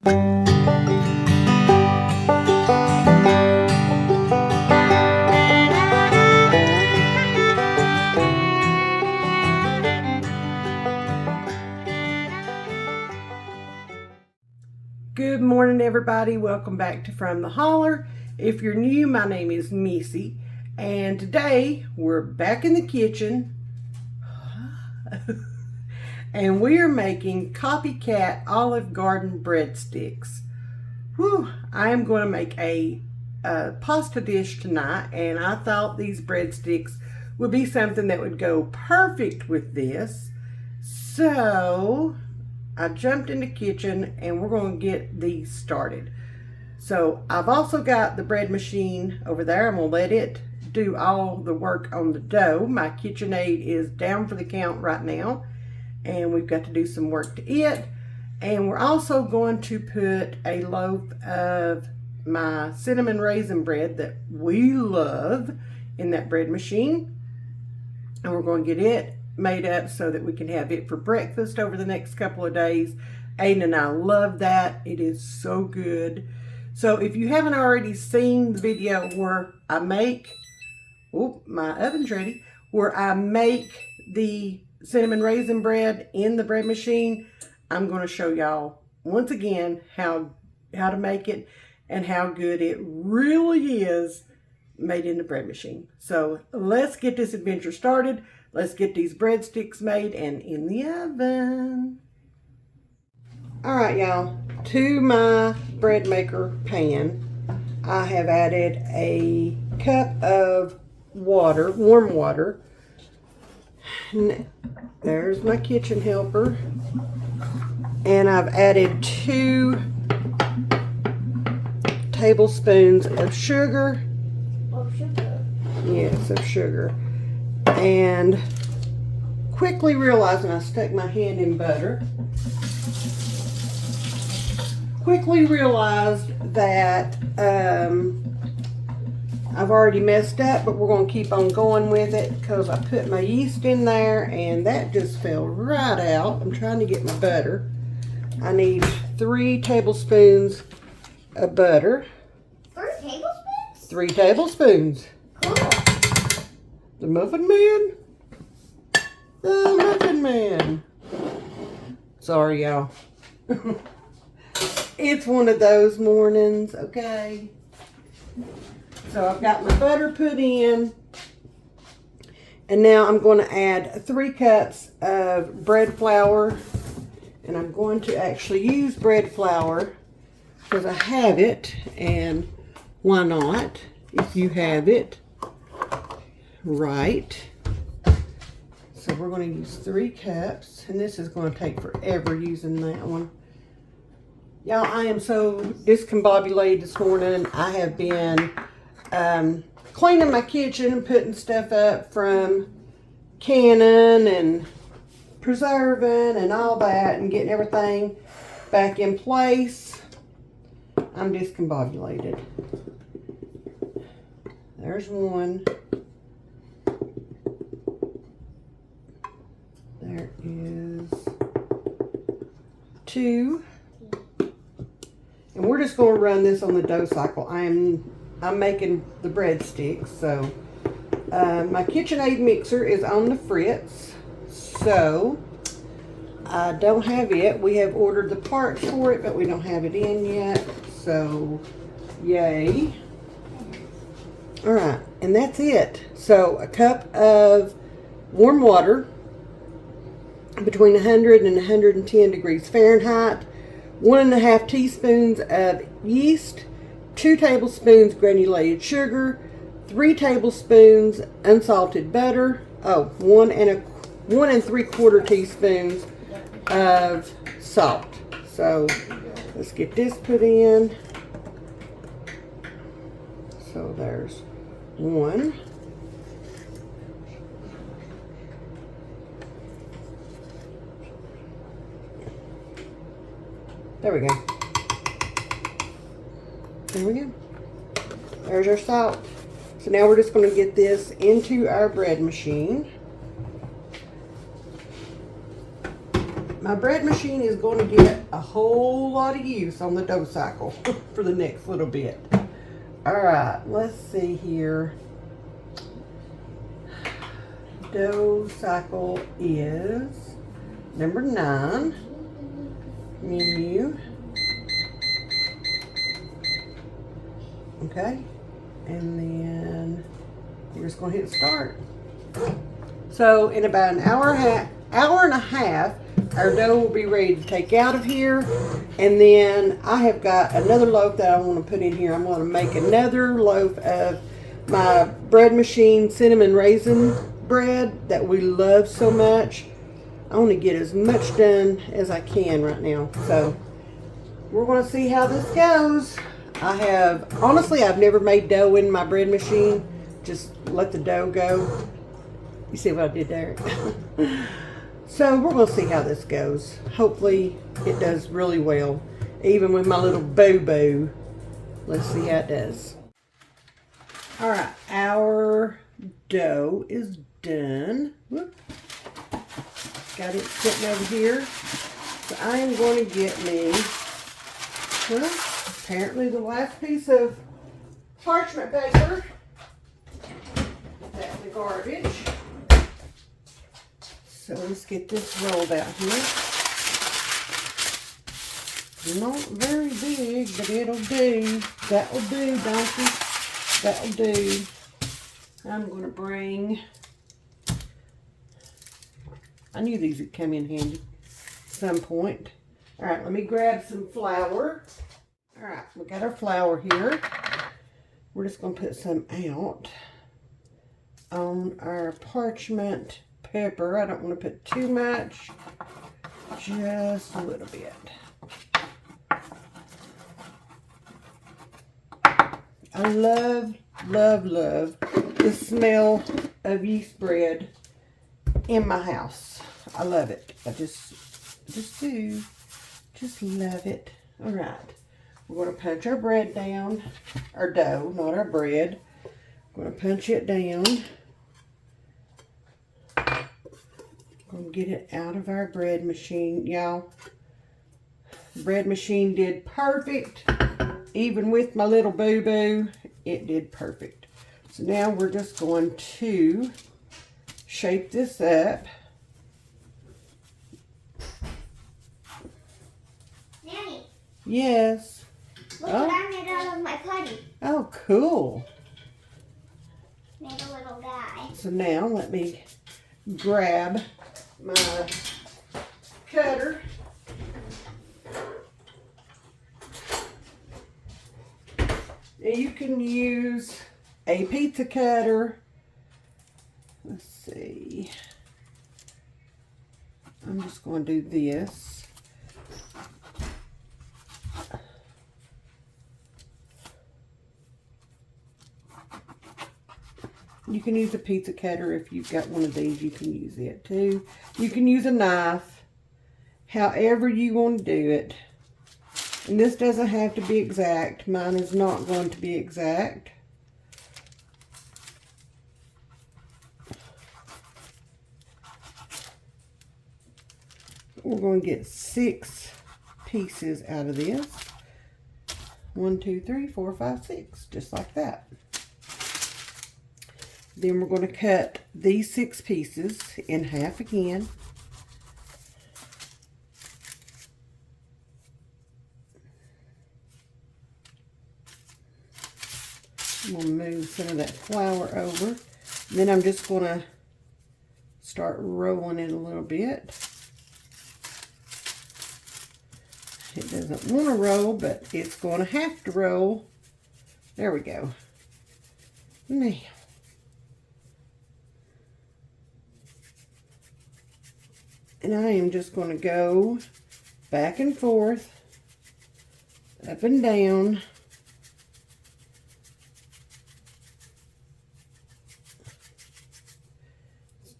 Good morning, everybody. Welcome back to From the Holler. If you're new, my name is Missy, and today we're back in the kitchen and we are making Copycat Olive Garden breadsticks. Whew, I am going to make a pasta dish tonight, and I thought these breadsticks would be something that would go perfect with this. So I jumped in the kitchen and we're going to get these started. So I've also got the bread machine over there. I'm going to let it do all the work on the dough. My KitchenAid is down for the count right now, and we've got to do some work to it. And we're also going to put a loaf of my cinnamon raisin bread that we love in that bread machine. And we're going to get it made up so that we can have it for breakfast over the next couple of days. Aiden and I love that. It is so good. So if you haven't already seen the video where I make, oh, my oven's ready, where I make the cinnamon raisin bread in the bread machine, I'm going to show y'all once again how to make it and how good it really is made in the bread machine. So let's get this adventure started. Let's get these breadsticks made and in the oven. All right, y'all, to my bread maker pan, I have added a cup of water, warm water. And there's my kitchen helper. And I've added 2 tablespoons of sugar. Of sugar? Yes, of sugar. And quickly realizing I stuck my hand in butter. Quickly realized that I've already messed up, but we're going to keep on going with it because I put my yeast in there and that just fell right out. I'm trying to get my butter. I need 3 tablespoons of butter. 3 tablespoons? 3 tablespoons. Cool. The Muffin Man? The Muffin Man. Sorry, y'all. It's one of those mornings, okay? So I've got my butter put in. And now I'm going to add 3 cups of bread flour. And I'm going to actually use bread flour because I have it. And why not if you have it? Right. So we're going to use 3 cups, and this is going to take forever using that one. Y'all, I am so discombobulated this morning. I have been cleaning my kitchen and putting stuff up from canning and preserving and all that and getting everything back in place. I'm discombobulated. There's 1. There is 2. And we're just going to run this on the dough cycle. I'm making the breadsticks. So my KitchenAid mixer is on the fritz. So I don't have it. We have ordered the parts for it, but we don't have it in yet. So yay. All right, and that's it. So a cup of warm water between 100 and 110 degrees Fahrenheit, 1.5 teaspoons of yeast, 2 tablespoons granulated sugar, 3 tablespoons unsalted butter, 1 3/4 teaspoons of salt. So let's get this put in. So there's 1. There we go. There we go. There's our salt. So now we're just going to get this into our bread machine. my bread machine is going to get a whole lot of use on the dough cycle for the next little bit. All right, let's see here. Dough cycle is number 9. Menu. Okay, and then you're just going to hit start. So in about an hour and a half, our dough will be ready to take out of here. And then I have got another loaf that I want to put in here. I'm going to make another loaf of my bread machine cinnamon raisin bread that we love so much. I want to get as much done as I can right now. So we're going to see how this goes. Honestly, I've never made dough in my bread machine. Just let the dough go. You see what I did there? So we're going to see how this goes. Hopefully it does really well. Even with my little boo-boo. Let's see how it does. Alright, our dough is done. Whoop. Got it sitting over here. So I am going to get me, well, apparently the last piece of parchment paper. That's the garbage. So let's get this rolled out here. Not very big, but it'll do. That'll do, donkey. That'll do. I'm going to bring, I knew these would come in handy at some point. All right, let me grab some flour. All right, we got our flour here. We're just going to put some out on our parchment pepper. I don't want to put too much, just a little bit. I love, love, love the smell of yeast bread in my house. I love it. I just do. Just love it. All right. We're going to punch our bread down. Our dough, not our bread. We're going to punch it down. Going to get it out of our bread machine. Y'all, the bread machine did perfect. Even with my little boo-boo, it did perfect. So now we're just going to shape this up. Nanny. Yes. Look what I made out of my putty. Oh, cool. Made a little guy. So now let me grab my cutter. Now you can use a pizza cutter. Let's see. I'm just going to do this. You can use a pizza cutter if you've got one of these. You can use it too. You can use a knife. However you want to do it. And this doesn't have to be exact. Mine is not going to be exact. We're going to get 6 pieces out of this. 1, 2, 3, 4, 5, 6. Just like that. Then we're going to cut these 6 pieces in half again. I'm going to move some of that flour over. Then I'm just going to start rolling it a little bit. It doesn't want to roll, but it's going to have to roll. There we go. Now. And I am just going to go back and forth, up and down.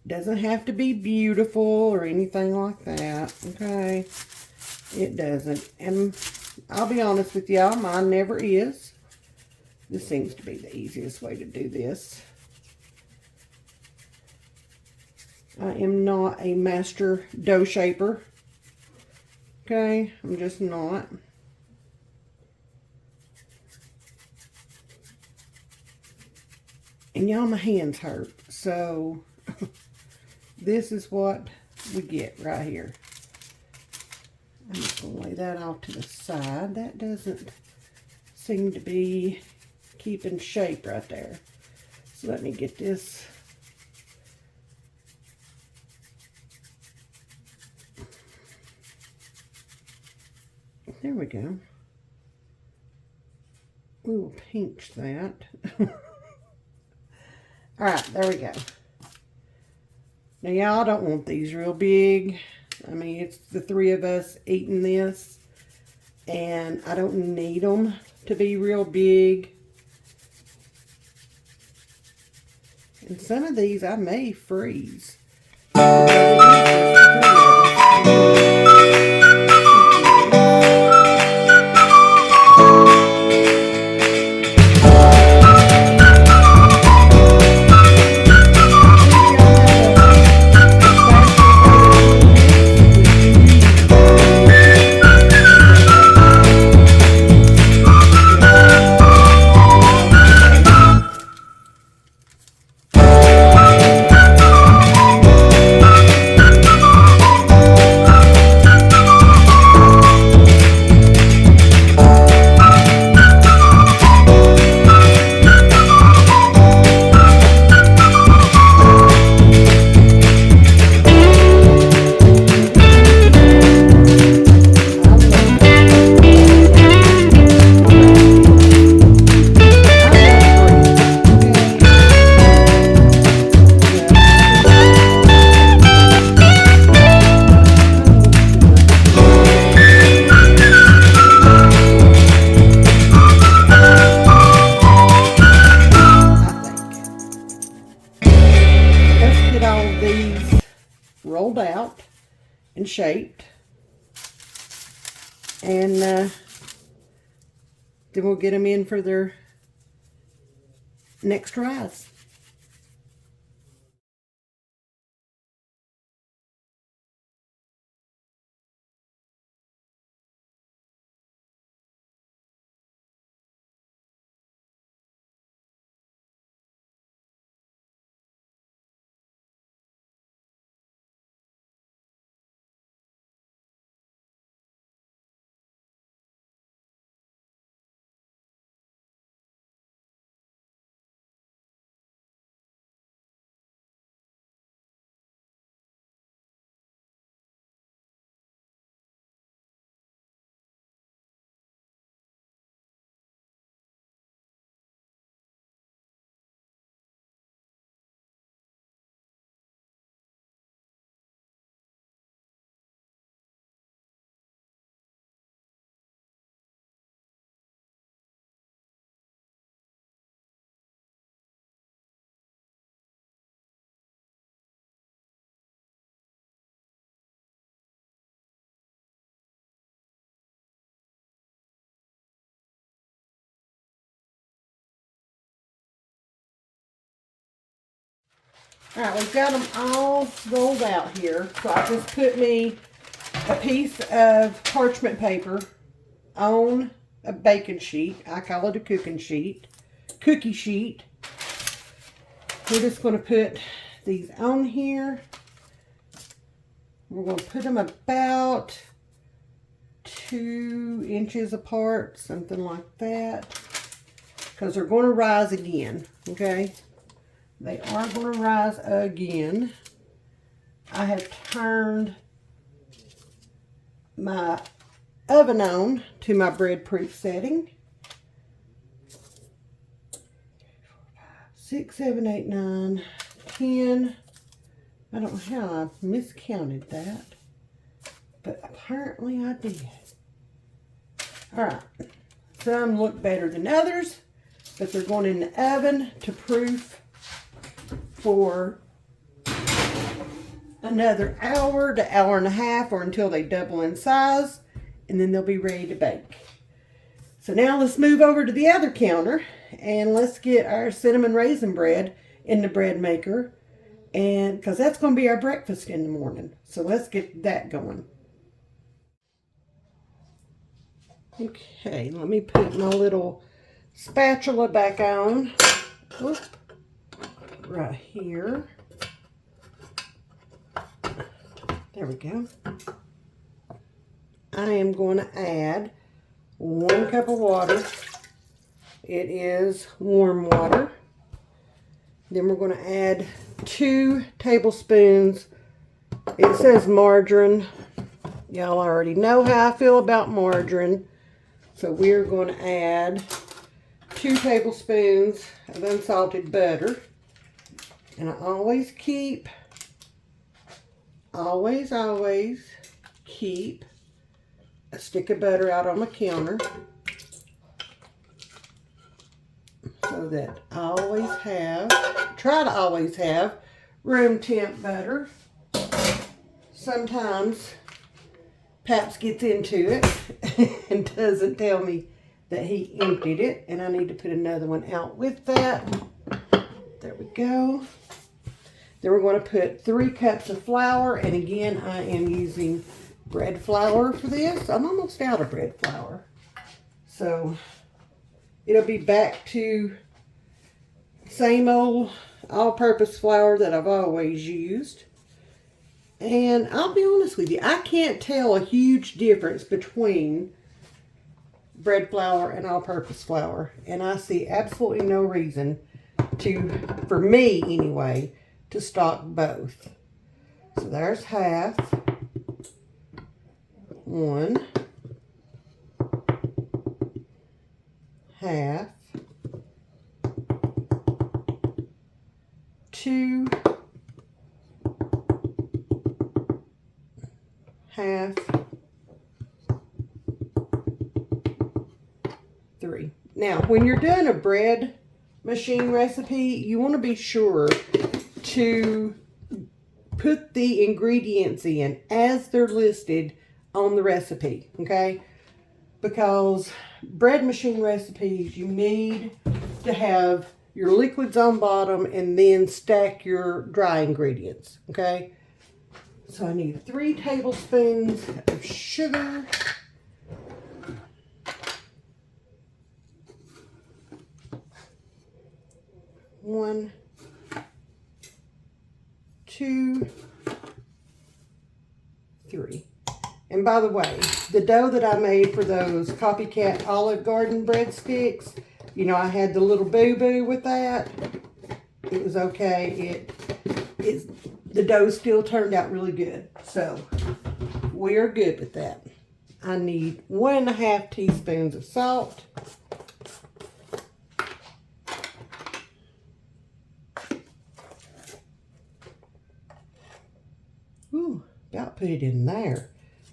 Doesn't have to be beautiful or anything like that, okay? It doesn't. And I'll be honest with y'all, mine never is. This seems to be the easiest way to do this. I am not a master dough shaper. Okay, I'm just not. And y'all, my hands hurt. So, this is what we get right here. I'm just going to lay that off to the side. That doesn't seem to be keeping shape right there. So let me get this. There we go. We will pinch that. Alright, there we go. Now y'all, don't want these real big. I mean, it's the three of us eating this. And I don't need them to be real big. And some of these I may freeze. Rolled out and shaped, and then we'll get them in for their next rise. Alright, we've got them all rolled out here. So I just put me a piece of parchment paper on a baking sheet. I call it a cookie sheet. We're just going to put these on here. We're going to put them about 2 inches apart, something like that. Because they're going to rise again, okay? They are going to rise again. I have turned my oven on to my bread proof setting. 6, 7, 8, 9, 10. I don't know how I miscounted that, but apparently I did. Alright, some look better than others, but they're going in the oven to proof for another hour to hour and a half, or until they double in size, and then they'll be ready to bake. So now let's move over to the other counter and let's get our cinnamon raisin bread in the bread maker, and because that's going to be our breakfast in the morning. So let's get that going. Okay, let me put my little spatula back on. Oop. Right here. There we go. I am going to add 1 cup of water. It is warm water. Then we're going to add 2 tablespoons. It says margarine. Y'all already know how I feel about margarine. So we're going to add 2 tablespoons of unsalted butter. And I always keep, always keep a stick of butter out on my counter. So that I always have, try to always have room temp butter. Sometimes Paps gets into it and doesn't tell me that he emptied it, and I need to put another one out with that. There we go. Then we're going to put 3 cups of flour, and again I am using bread flour for this. I'm almost out of bread flour, so it'll be back to same old all-purpose flour that I've always used. And I'll be honest with you, I can't tell a huge difference between bread flour and all-purpose flour. And I see absolutely no reason to, for me anyway, to stock both. So there's half. 1. Half. 2. Half. 3. Now, when you're doing a bread machine recipe, you want to be sure to put the ingredients in as they're listed on the recipe, okay? Because bread machine recipes, you need to have your liquids on bottom and then stack your dry ingredients, okay? So I need 3 tablespoons of sugar. 1, 2, 3. And by the way, the dough that I made for those Copycat Olive Garden breadsticks, you know, I had the little boo-boo with that. It was okay. The dough still turned out really good. So we are good with that. I need 1.5 teaspoons of salt. Ooh, about put it in there.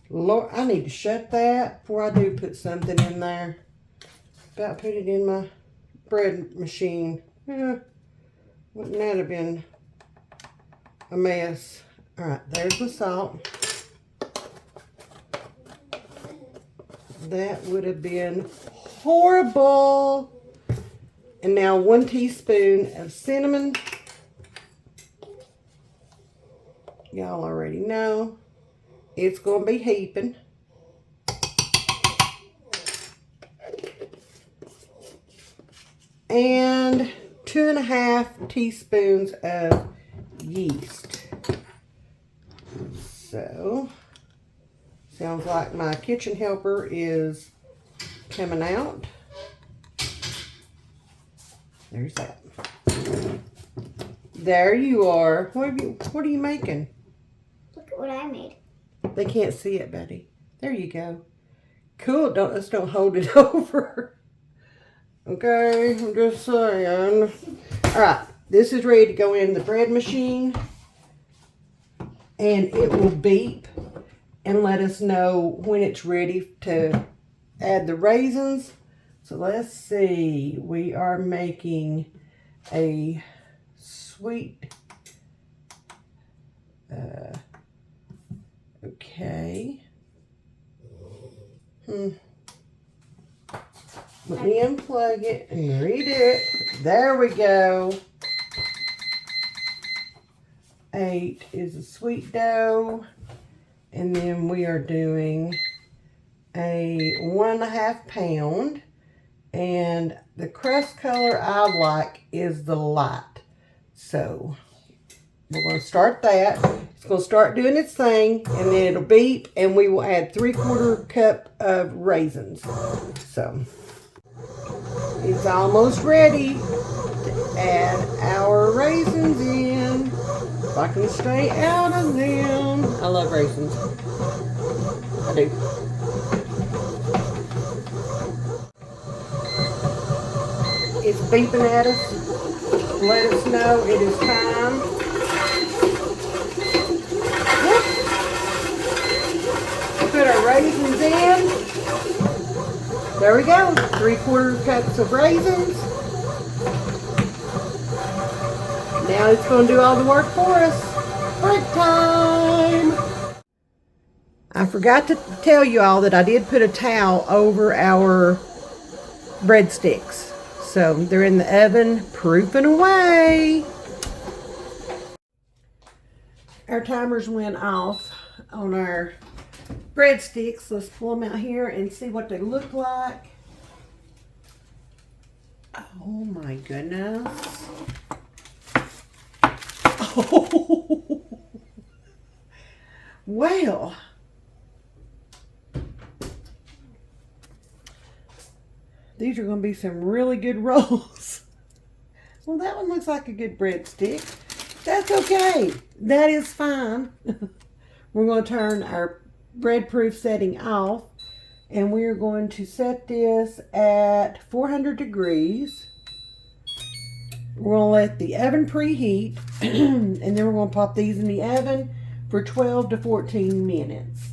Lord, I need to shut that before I do put something in there. About put it in my bread machine. Wouldn't that have been a mess? All right, there's the salt. That would have been horrible. And now 1 teaspoon of cinnamon. Y'all already know. It's going to be heaping. And 2.5 teaspoons of yeast. So, sounds like my kitchen helper is coming out. There's that. There you are. What are you making? Look at what I made. They can't see it, Betty. There you go. Cool. Don't hold it over. Okay, I'm just saying. All right, this is ready to go in the bread machine, and it will beep and let us know when it's ready to add the raisins. So let's see. We are making a sweet. Okay. Let me unplug it and read it. There we go. 8 is a sweet dough. And then we are doing a 1.5 pound. And the crust color I like is the light. So we're going to start that. It's going to start doing its thing, and then it'll beep, and we will add 3/4 cup of raisins. So it's almost ready to add our raisins in. If I can stay out of them. I love raisins. I do. It's beeping at us. Let us know it is time. Put our raisins in. There we go. 3/4 cups of raisins. Now it's going to do all the work for us. Break time. I forgot to tell you all that I did put a towel over our breadsticks. So they're in the oven, proofing away. Our timers went off on our breadsticks. Let's pull them out here and see what they look like. Oh my goodness. Oh. Well. These are going to be some really good rolls. Well, that one looks like a good breadstick. That's okay. That is fine. We're going to turn our bread proof setting off, and we are going to set this at 400 degrees. We're going to let the oven preheat, and then we're going to pop these in the oven for 12 to 14 minutes.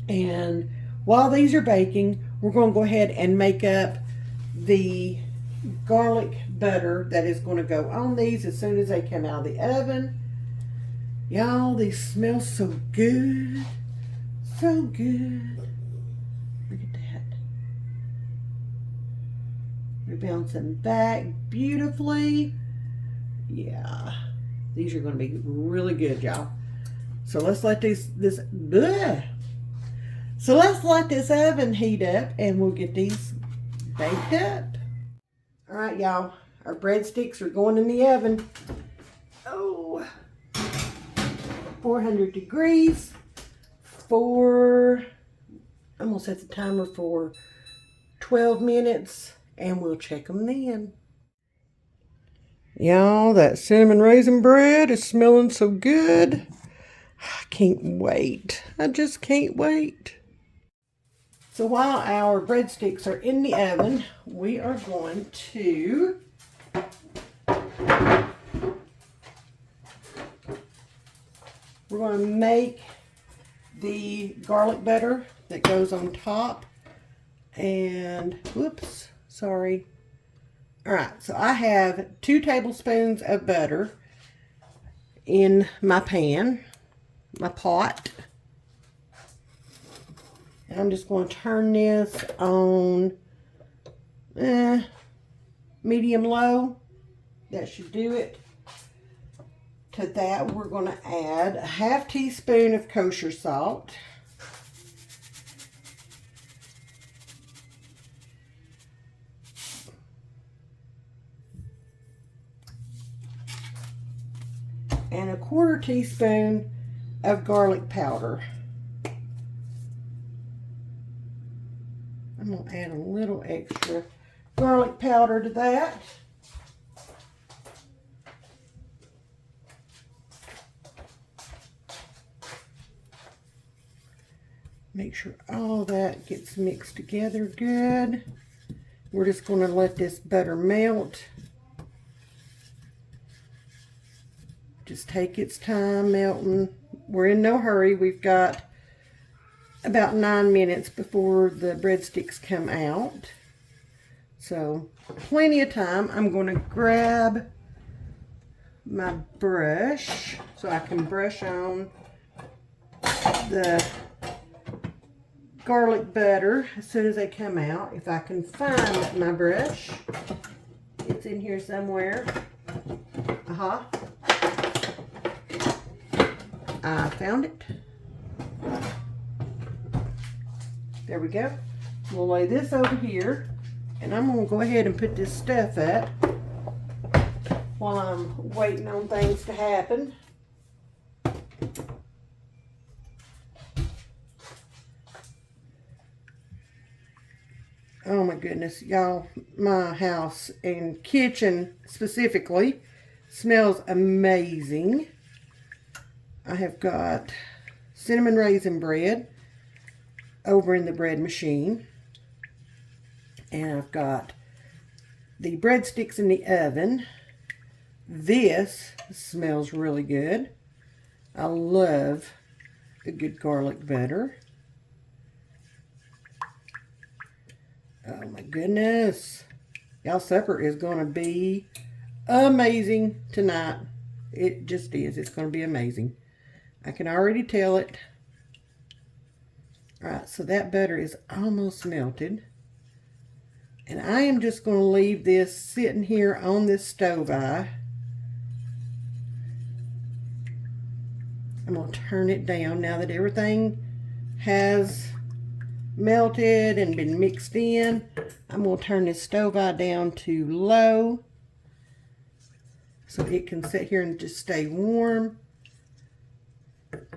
And while these are baking, we're going to go ahead and make up the garlic butter that is going to go on these as soon as they come out of the oven. Y'all, these smell so good. So good. Look at that. They're bouncing back beautifully. Yeah. These are going to be really good, y'all. So let's let So let's let this oven heat up, and we'll get these baked up. All right, y'all. Our breadsticks are going in the oven. Oh, 400 degrees for, I'm going to set the timer for 12 minutes, and we'll check them then. Y'all, that cinnamon raisin bread is smelling so good. I can't wait. I just can't wait. So while our breadsticks are in the oven, we are going to make the garlic butter that goes on top. And whoops, sorry. All right, so I have 2 tablespoons of butter in my pan, my pot. And I'm just going to turn this on medium low. That should do it. To that, we're going to add a 1/2 teaspoon of kosher salt. And a 1/4 teaspoon of garlic powder. I'm going to add a little extra garlic powder to that. Make sure all that gets mixed together good. We're just going to let this butter melt. Just take its time melting. We're in no hurry. We've got about 9 minutes before the breadsticks come out. So plenty of time. I'm going to grab my brush so I can brush on the garlic butter as soon as they come out. If I can find my brush. It's in here somewhere. I found it. There we go. We'll lay this over here, and I'm going to go ahead and put this stuff up while I'm waiting on things to happen. Oh my goodness, y'all, my house and kitchen specifically smells amazing. I have got cinnamon raisin bread over in the bread machine. And I've got the breadsticks in the oven. This smells really good. I love a good garlic butter. Oh my goodness. Y'all, supper is going to be amazing tonight. It just is. It's going to be amazing. I can already tell it. Alright, so that butter is almost melted. And I am just going to leave this sitting here on this stove eye. I'm going to turn it down now that everything has melted and been mixed in. I'm going to turn this stove eye down to low so it can sit here and just stay warm.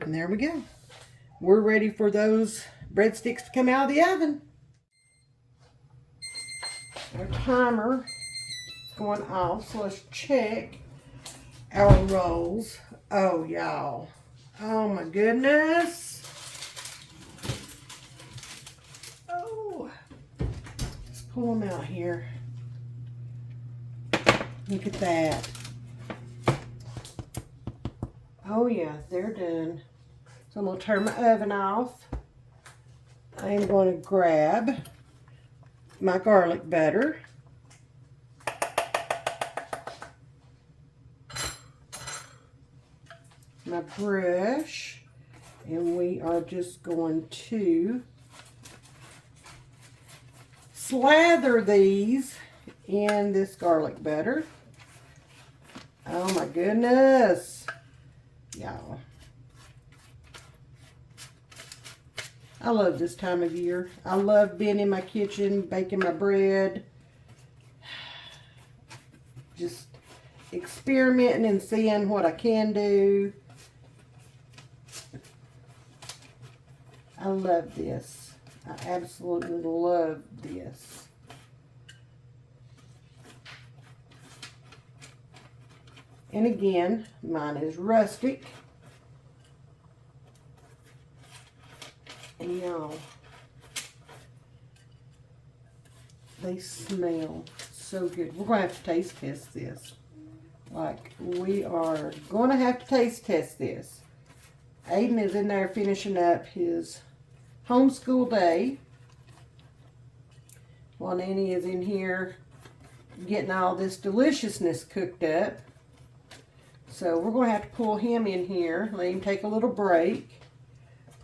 And there we go. We're ready for those breadsticks to come out of the oven. Our timer is going off, so let's check our rolls. Oh, y'all. Oh, my goodness. Oh. Let's pull them out here. Look at that. Oh, yeah, they're done. So I'm going to turn my oven off. I'm going to grab my garlic butter. My brush. And we are just going to slather these in this garlic butter. Oh my goodness. Y'all. I love this time of year. I love being in my kitchen, baking my bread. Just experimenting and seeing what I can do. I love this. I absolutely love this. And again, mine is rustic. And y'all, they smell so good. We're going to have to taste test this. Like, we are going to have to taste test this. Aiden is in there finishing up his homeschool day, while Nanny is in here getting all this deliciousness cooked up. So we're going to have to pull him in here, let him take a little break.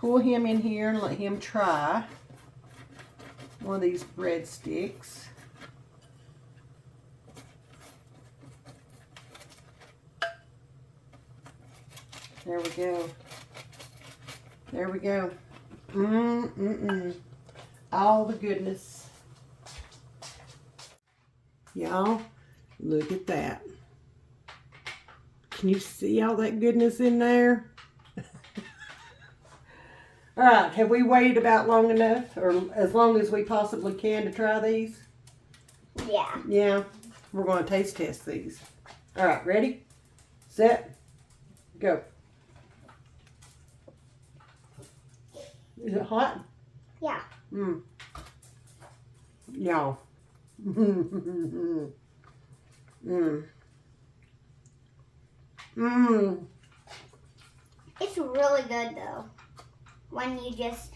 Pull him in here and let him try one of these breadsticks. There we go. There we go. All the goodness. Y'all, look at that. Can you see all that goodness in there? All right, have we waited about long enough, or as long as we possibly can to try these? Yeah. Yeah, we're going to taste test these. All right, ready, set, go. Is it hot? Yeah. Y'all. It's really good though. When you just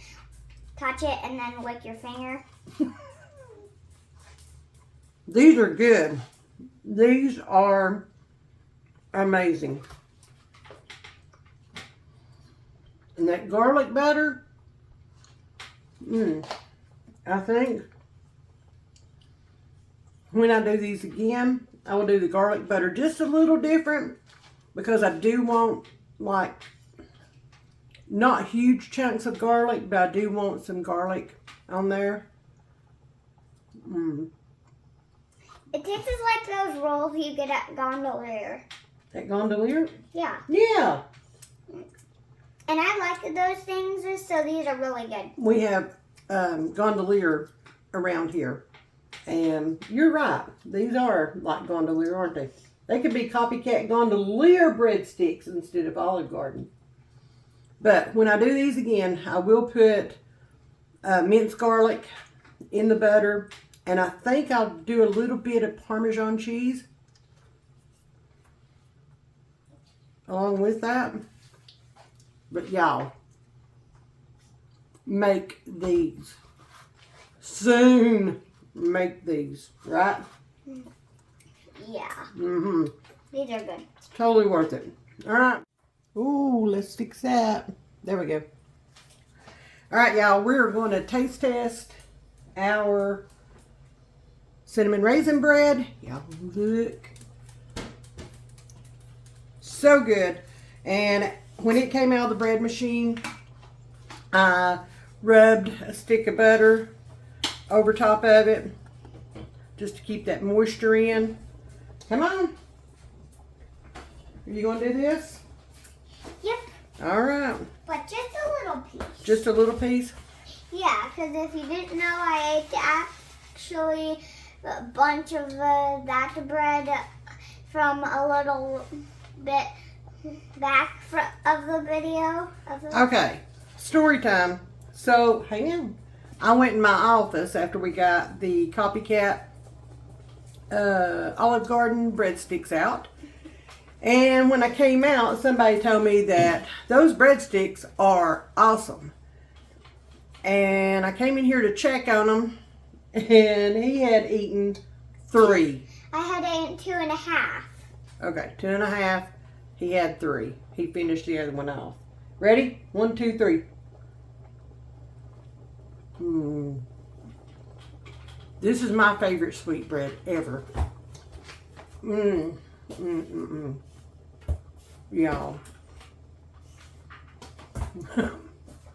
touch it and then lick your finger. These are good. These are amazing. And that garlic butter, I think when I do these again, I will do the garlic butter just a little different, because I do want, like, not huge chunks of garlic, but I do want some garlic on there. It tastes like those rolls you get at Gondolier. At Gondolier? Yeah. Yeah. And I like those things, so these are really good. We have Gondolier around here. And you're right. These are like Gondolier, aren't they? They could be Copycat Gondolier breadsticks instead of Olive Garden. But when I do these again, I will put minced garlic in the butter. And I think I'll do a little bit of Parmesan cheese along with that. But y'all, make these. Soon make these, right? Yeah. Mm-hmm. These are good. Totally worth it. All right. Ooh, let's fix that. There we go. All right, y'all, we're going to taste test our cinnamon raisin bread. Y'all look. So good. And when it came out of the bread machine, I rubbed a stick of butter over top of it just to keep that moisture in. Come on. Are you going to do this? Yep. All right. But just a little piece. Just a little piece? Yeah, because if you didn't know, I ate actually a bunch of that bread from a little bit back of the video. Okay, story time. So, hang on. I went in my office after we got the Copycat Olive Garden breadsticks out. And when I came out, somebody told me that those breadsticks are awesome. And I came in here to check on them, and he had eaten 3. I had eaten 2.5. Okay, 2.5. He had 3. He finished the other one off. Ready? 1, 2, 3. This is my favorite sweetbread ever. Y'all.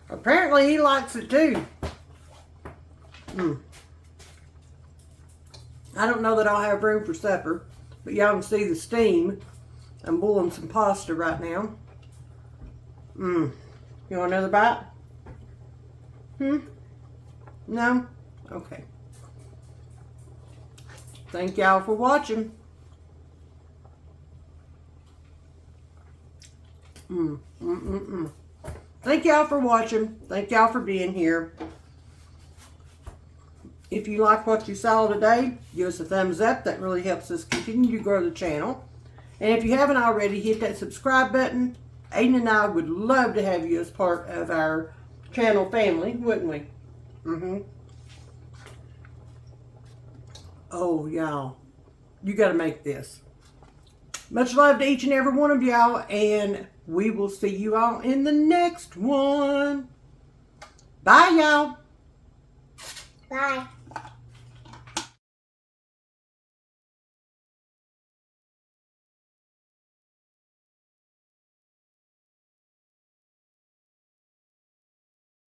Apparently he likes it too. I don't know that I'll have room for supper, but y'all can see the steam. I'm boiling some pasta right now. You want another bite? No? Okay. Thank y'all for watching. Thank y'all for watching. Thank y'all for being here. If you like what you saw today, give us a thumbs up. That really helps us continue to grow the channel. And if you haven't already, hit that subscribe button. Aiden and I would love to have you as part of our channel family, wouldn't we? Oh, y'all. You got to make this. Much love to each and every one of y'all. And we will see you all in the next one. Bye, y'all. Bye.